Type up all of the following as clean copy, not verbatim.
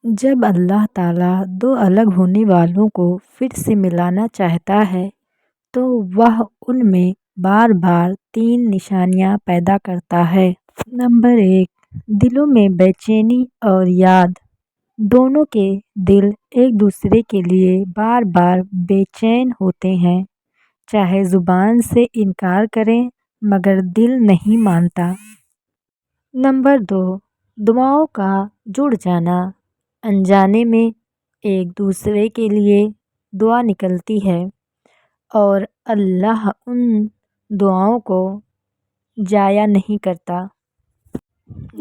جب اللہ تعالیٰ دو الگ ہونے والوں کو پھر سے ملانا چاہتا ہے تو وہ ان میں بار بار تین نشانیاں پیدا کرتا ہے۔ نمبر 1، دلوں میں بے چینی اور یاد۔ دونوں کے دل ایک دوسرے کے لیے بار بار بے چین ہوتے ہیں، چاہے زبان سے انکار کریں مگر دل نہیں مانتا۔ نمبر 2، دعاؤں کا جڑ جانا۔ انجانے میں ایک دوسرے کے لیے دعا نکلتی ہے اور اللہ ان دعاؤں کو ضائع نہیں کرتا۔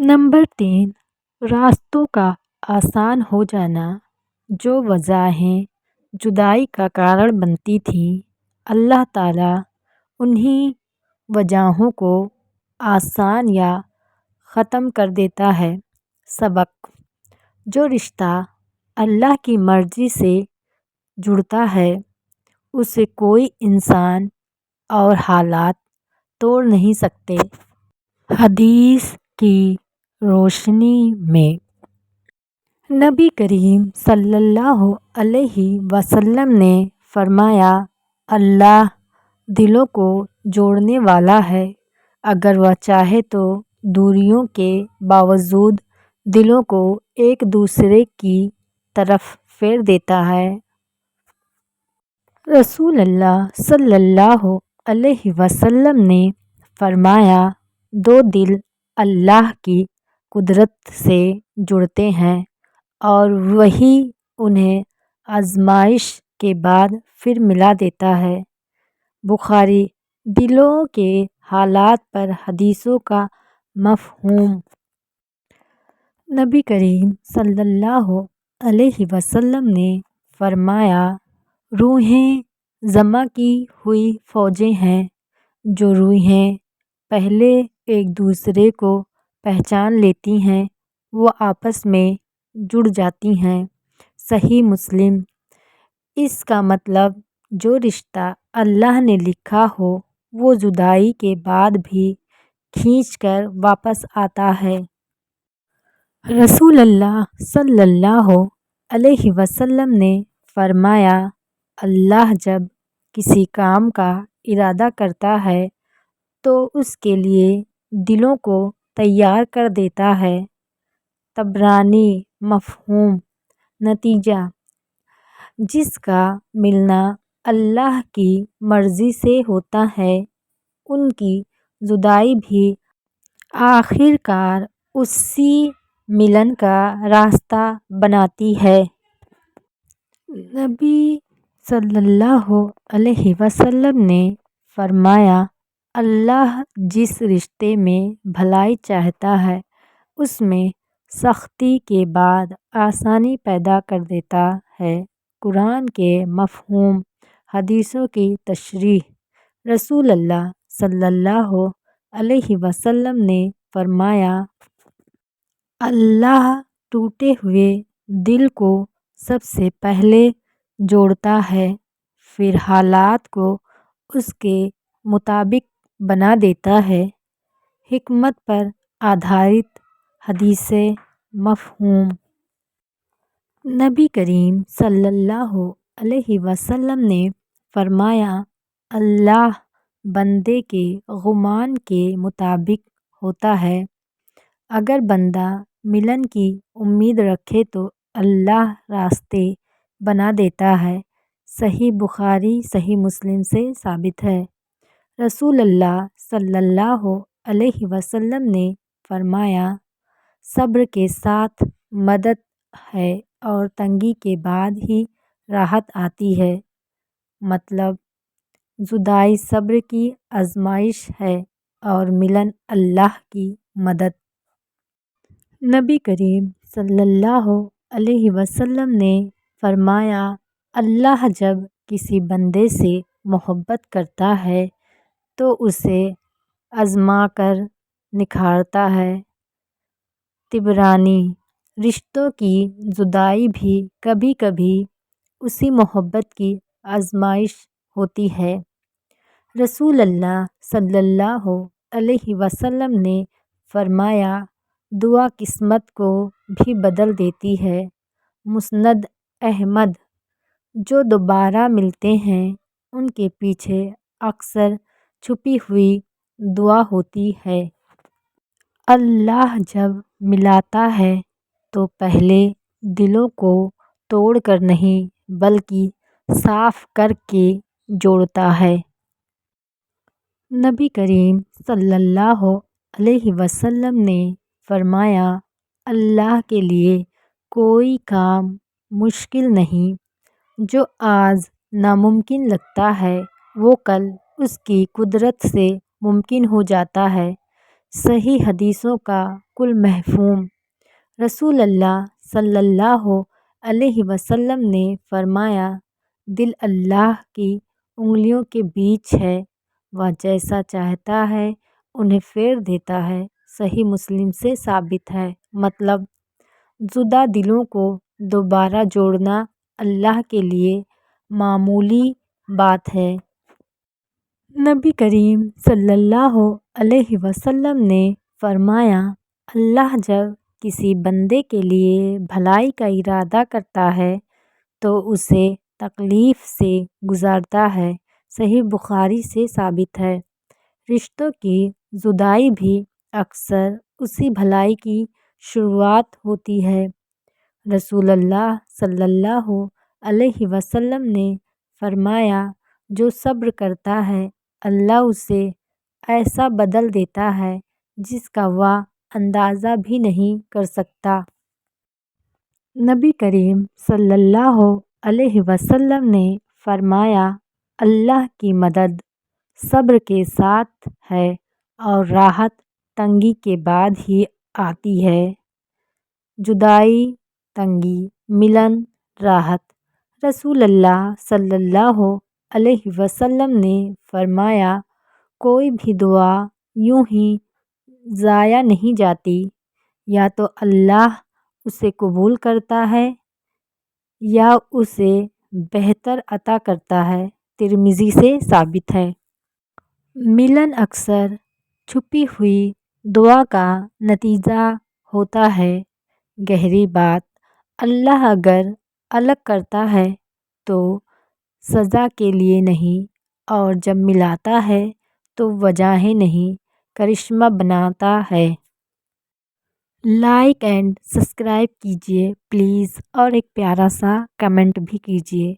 نمبر 3، راستوں کا آسان ہو جانا۔ جو وجہیں جدائی کا کارن بنتی تھیں، اللہ تعالیٰ انہی وجہوں کو آسان یا ختم کر دیتا ہے۔ سبق: جو رشتہ اللہ کی مرضی سے جڑتا ہے اسے کوئی انسان اور حالات توڑ نہیں سکتے۔ حدیث کی روشنی میں نبی کریم صلی اللہ علیہ وسلم نے فرمایا، اللہ دلوں کو جوڑنے والا ہے۔ اگر وہ چاہے تو دوریوں کے باوجود دلوں کو ایک دوسرے کی طرف پھیر دیتا ہے۔ رسول اللہ صلی اللہ علیہ وسلم نے فرمایا، دو دل اللہ کی قدرت سے جڑتے ہیں اور وہی انہیں آزمائش کے بعد پھر ملا دیتا ہے۔ بخاری۔ دلوں کے حالات پر حدیثوں کا مفہوم۔ نبی کریم صلی اللہ علیہ وسلم نے فرمایا، روحیں جمع کی ہوئی فوجیں ہیں۔ جو روحیں پہلے ایک دوسرے کو پہچان لیتی ہیں وہ آپس میں جڑ جاتی ہیں۔ صحیح مسلم۔ اس کا مطلب جو رشتہ اللہ نے لکھا ہو وہ جدائی کے بعد بھی کھنچ کر واپس آتا ہے۔ رسول اللہ صلی اللہ علیہ وسلم نے فرمایا، اللہ جب کسی کام کا ارادہ کرتا ہے تو اس کے لیے دلوں کو تیار کر دیتا ہے۔ طبرانی۔ مفہوم۔ نتیجہ: جس کا ملنا اللہ کی مرضی سے ہوتا ہے ان کی جدائی بھی آخر کار اسی ملن کا راستہ بناتی ہے۔ نبی صلی اللہ علیہ وسلم نے فرمایا، اللہ جس رشتے میں بھلائی چاہتا ہے اس میں سختی کے بعد آسانی پیدا کر دیتا ہے۔ قرآن کے مفہوم۔ حدیثوں کی تشریح۔ رسول اللہ صلی اللہ علیہ وسلم نے فرمایا، اللہ ٹوٹے ہوئے دل کو سب سے پہلے جوڑتا ہے، پھر حالات کو اس کے مطابق بنا دیتا ہے۔ حکمت پر آدھارت حدیثیں۔ مفہوم۔ نبی کریم صلی اللہ علیہ وسلم نے فرمایا، اللہ بندے کے گمان کے مطابق ہوتا ہے۔ اگر بندہ ملن کی امید رکھے تو اللہ راستے بنا دیتا ہے۔ صحیح بخاری صحیح مسلم سے ثابت ہے۔ رسول اللہ صلی اللہ علیہ وسلم نے فرمایا، صبر کے ساتھ مدد ہے اور تنگی کے بعد ہی راحت آتی ہے۔ مطلب جدائی صبر کی آزمائش ہے اور ملن اللہ کی مدد۔ نبی کریم صلی اللہ علیہ وسلم نے فرمایا، اللہ جب کسی بندے سے محبت کرتا ہے تو اسے آزما کر نکھارتا ہے۔ طبرانی۔ رشتوں کی جدائی بھی کبھی کبھی اسی محبت کی آزمائش ہوتی ہے۔ رسول اللہ صلی اللہ علیہ وسلم نے فرمایا، دعا قسمت کو بھی بدل دیتی ہے مسند احمد جو دوبارہ ملتے ہیں ان کے پیچھے اکثر چھپی ہوئی دعا ہوتی ہے۔ اللہ جب ملاتا ہے تو پہلے دلوں کو توڑ کر نہیں بلکہ صاف کر کے جوڑتا ہے۔ نبی کریم صلی اللہ علیہ وسلم نے فرمایا، اللہ کے لیے کوئی کام مشکل نہیں، جو آج ناممکن لگتا ہے وہ کل اس کی قدرت سے ممکن ہو جاتا ہے۔ صحیح حدیثوں کا کل مفہوم۔ رسول اللہ صلی اللہ علیہ وسلم نے فرمایا، دل اللہ کی انگلیوں کے بیچ ہے، وہ جیسا چاہتا ہے انہیں پھیر دیتا ہے۔ صحیح مسلم سے ثابت ہے۔ مطلب جدا دلوں کو دوبارہ جوڑنا اللہ کے لیے معمولی بات ہے۔ نبی کریم صلی اللہ علیہ وسلم نے فرمایا، اللہ جب کسی بندے کے لیے بھلائی کا ارادہ کرتا ہے تو اسے تکلیف سے گزارتا ہے۔ صحیح بخاری سے ثابت ہے۔ رشتوں کی جدائی بھی اکثر اسی بھلائی کی شروعات ہوتی ہے۔ رسول اللہ صلی اللہ علیہ وسلم نے فرمایا، جو صبر کرتا ہے اللہ اسے ایسا بدل دیتا ہے جس کا وہ اندازہ بھی نہیں کر سکتا۔ نبی کریم صلی اللہ علیہ وسلم نے فرمایا، اللہ کی مدد صبر کے ساتھ ہے اور راحت تنگی کے بعد ہی آتی ہے۔ جدائی تنگی، ملن راحت۔ رسول اللہ صلی اللہ علیہ وسلم نے فرمایا، کوئی بھی دعا یوں ہی ضائع نہیں جاتی، یا تو اللہ اسے قبول کرتا ہے یا اسے بہتر عطا کرتا ہے۔ ترمذی سے ثابت ہے۔ ملن اکثر چھپی ہوئی دعا کا نتیجہ ہوتا ہے۔ گہری بات، اللہ اگر الگ کرتا ہے تو سزا کے لیے نہیں، اور جب ملاتا ہے تو وجہیں نہیں، کرشمہ بناتا ہے۔ لائک اینڈ سبسکرائب کیجیے پلیز، اور ایک پیارا سا کمنٹ بھی کیجیے۔